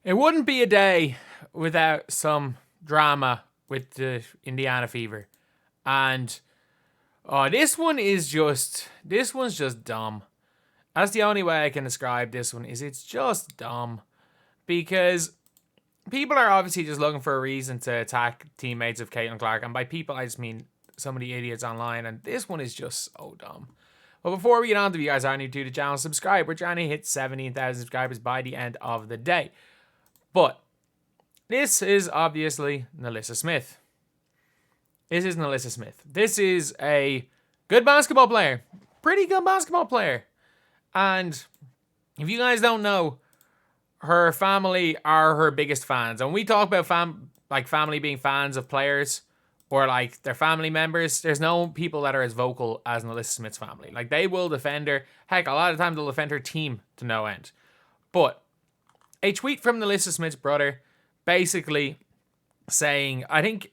It wouldn't be a day without some drama with the Indiana Fever. And this one's just dumb. That's the only way I can describe this one, is it's just dumb. Because people are obviously just looking for a reason to attack teammates of Caitlin Clark. And by people, I just mean some of the idiots online. And this one is just so dumb. But before we get on to, if you guys are new to the channel, subscribe. We're trying to hit 17,000 subscribers by the end of the day. But this is obviously Nalyssa Smith. This is a good basketball player. Pretty good basketball player. And if you guys don't know, her family are her biggest fans. And when we talk about family being fans of players or like their family members, there's no people that are as vocal as Nalyssa Smith's family. Like, they will defend her. Heck, a lot of times they'll defend her team to no end. But a tweet from Nalyssa Smith's brother basically saying, I think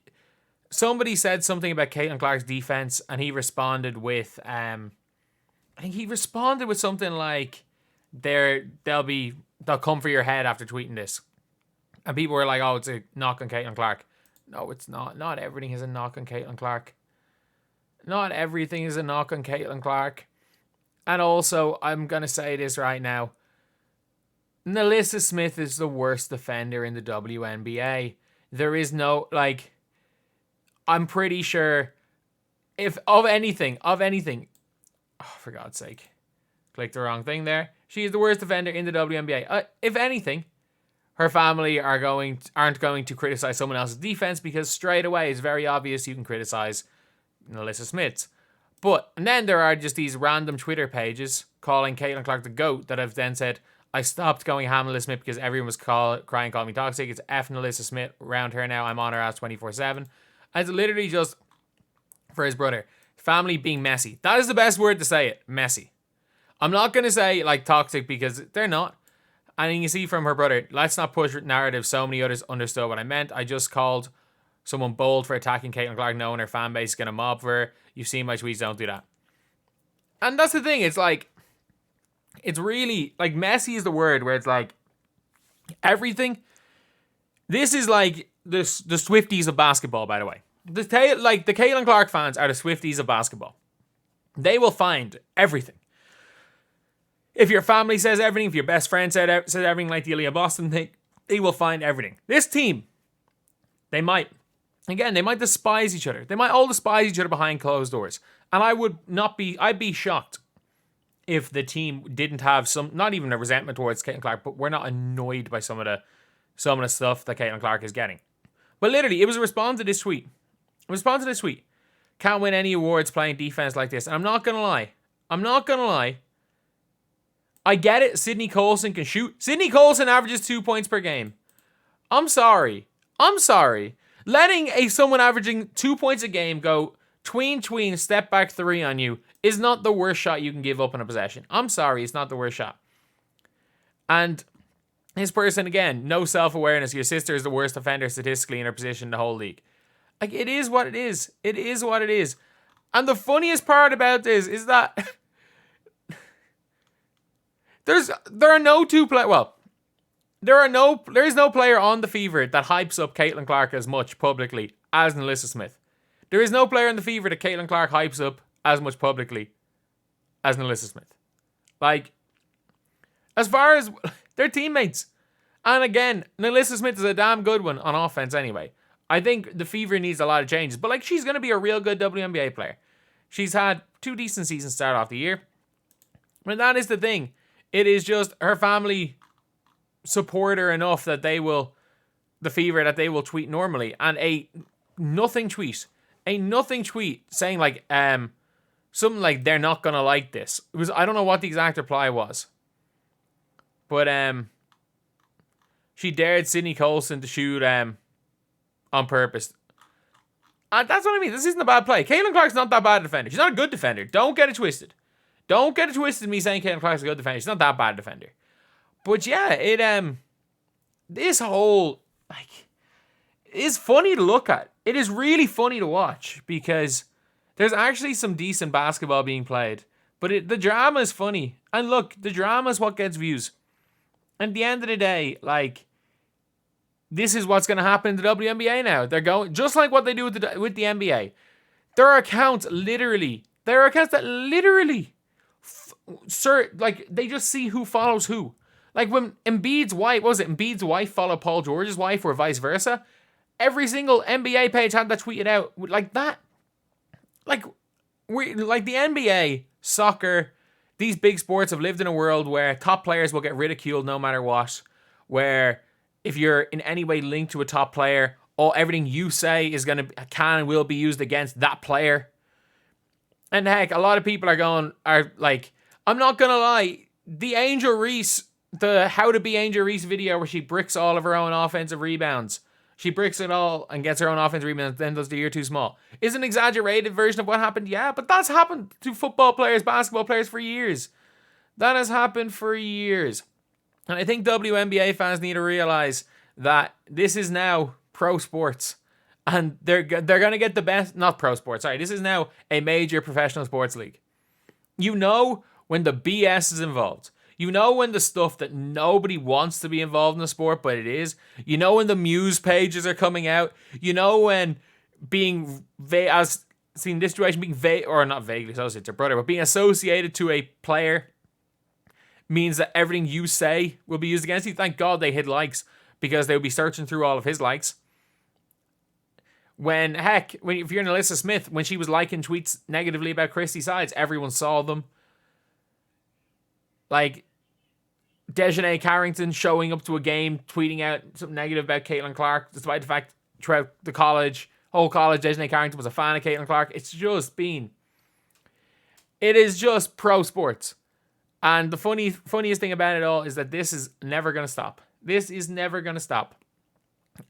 somebody said something about Caitlin Clark's defense, and he responded with, something like, they'll come for your head after tweeting this. And people were like, oh, it's a knock on Caitlin Clark. No, it's not. Not everything is a knock on Caitlin Clark. Not everything is a knock on Caitlin Clark. And also, I'm going to say this right now. Nalyssa Smith is the worst defender in the WNBA. There is no, I'm pretty sure, if of anything, oh, for God's sake, clicked the wrong thing there. She is the worst defender in the WNBA. If anything, her family aren't going to criticize someone else's defense, because straight away it's very obvious you can criticize Nalyssa Smith's. And then there are just these random Twitter pages calling Caitlin Clark the GOAT that have then said, I stopped going ham Nalyssa Smith because everyone was crying, calling me toxic. It's F Nalyssa Smith around her now. I'm on her ass 24/7. And it's literally just for his brother. Family being messy. That is the best word to say it. Messy. I'm not going to say toxic, because they're not. And you can see from her brother, let's not push narrative. So many others understood what I meant. I just called someone bold for attacking Caitlin Clark, knowing her fan base is going to mob for her. You've seen my tweets, don't do that. And that's the thing. It's it's really, messy is the word, where it's everything. This is the Swifties of basketball, by the way. The Caitlin Clark fans are the Swifties of basketball. They will find everything. If your family says everything, if your best friend says everything, like the Aaliyah Boston thing, they will find everything. This team, they might despise each other. They might all despise each other behind closed doors. And I'd be shocked if the team didn't have not even a resentment towards Caitlin Clark, but we're not annoyed by some of the stuff that Caitlin Clark is getting. But literally, it was a response to this tweet. Can't win any awards playing defense like this. And I'm not going to lie. I get it. Sydney Colson can shoot. Sydney Colson averages 2 points per game. I'm sorry. Letting someone averaging 2 points a game go tween, step back three on you is not the worst shot you can give up in a possession. I'm sorry, it's not the worst shot. And this person, again, no self-awareness. Your sister is the worst defender statistically in her position in the whole league. It is what it is. It is what it is. And the funniest part about this is that there is no player on the Fever that hypes up Caitlin Clark as much publicly as Nalyssa Smith. There is no player in the Fever that Caitlin Clark hypes up as much publicly as Nalyssa Smith. As far as they're teammates. And again, Nalyssa Smith is a damn good one on offense anyway. I think the Fever needs a lot of changes. But she's going to be a real good WNBA player. She's had 2 decent seasons start off the year. And that is the thing. It is just her family support her enough that they will tweet normally. And a nothing tweet saying something like they're not gonna like this. I don't know what the exact reply was. But she dared Sydney Colson to shoot on purpose. That's what I mean. This isn't a bad play. Caitlin Clark's not that bad a defender. She's not a good defender. Don't get it twisted. Me saying Caitlin Clark's a good defender. She's not that bad a defender. But yeah, this whole is funny to look at. It is really funny to watch because there's actually some decent basketball being played. But the drama is funny. And look, the drama is what gets views. And at the end of the day, this is what's going to happen in the WNBA now. They're going just like what they do with the NBA. There are accounts that literally, like they just see who follows who. Like when Embiid's wife followed Paul George's wife or vice versa? Every single NBA page had that tweeted out like that. Like the NBA, soccer, these big sports have lived in a world where top players will get ridiculed no matter what. Where if you're in any way linked to a top player, everything you say can and will be used against that player. And heck, a lot of people are like, I'm not gonna lie, the Angel Reese, the How to Be Angel Reese video where she bricks all of her own offensive rebounds. She bricks it all and gets her own offensive rebounds, then does the ear too small. Is an exaggerated version of what happened? Yeah, but that's happened to football players, basketball players for years. That has happened for years. And I think WNBA fans need to realize that this is now pro sports. And they're going to get the best, not pro sports, sorry. This is now a major professional sports league. You know when the BS is involved. You know when the stuff that nobody wants to be involved in the sport, but it is. You know when the Muse pages are coming out. You know when being, as seen this situation, not vaguely associated to a brother, but being associated to a player means that everything you say will be used against you. Thank God they hid likes, because they would be searching through all of his likes. If you're Nalyssa Smith, when she was liking tweets negatively about Christy Sides, everyone saw them. Like, Dejanay Carrington showing up to a game, tweeting out something negative about Caitlin Clark, despite the fact throughout the whole college, Dejanay Carrington was a fan of Caitlin Clark. It is just pro sports. And the funniest thing about it all is that this is never going to stop. This is never going to stop.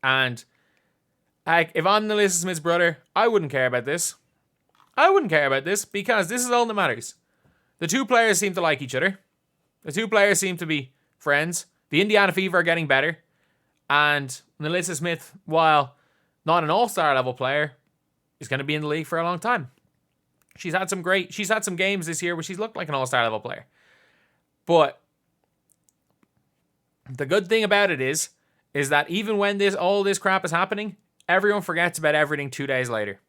And if I'm Nalyssa Smith's brother, I wouldn't care about this. Because this is all that matters. The two players seem to like each other. The two players seem to be friends. The Indiana Fever are getting better. And Nalyssa Smith, while not an all-star level player, is going to be in the league for a long time. She's had some games this year where she's looked like an all-star level player. But the good thing about it is that even when all this crap is happening, everyone forgets about everything 2 days later.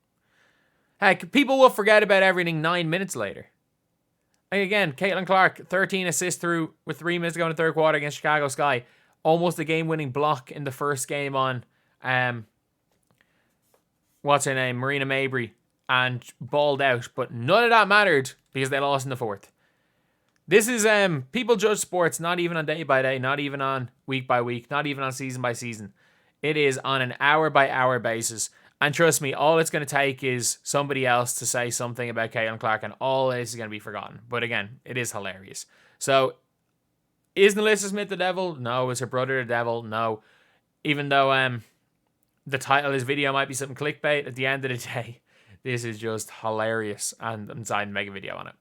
Heck, people will forget about everything 9 minutes later. Like again, Caitlin Clark, 13 assists with 3 minutes to go in the third quarter against Chicago Sky. Almost a game-winning block in the first game on, what's her name, Marina Mabry, and balled out. But none of that mattered because they lost in the fourth. This is, people judge sports not even on day by day, not even on week by week, not even on season by season. It is on an hour by hour basis. And trust me, all it's going to take is somebody else to say something about Caitlin Clark and all this is going to be forgotten. But again, it is hilarious. So, is Nalyssa Smith the devil? No. Is her brother the devil? No. Even though the title of this video might be something clickbait, at the end of the day, this is just hilarious. And I'm deciding to make a video on it.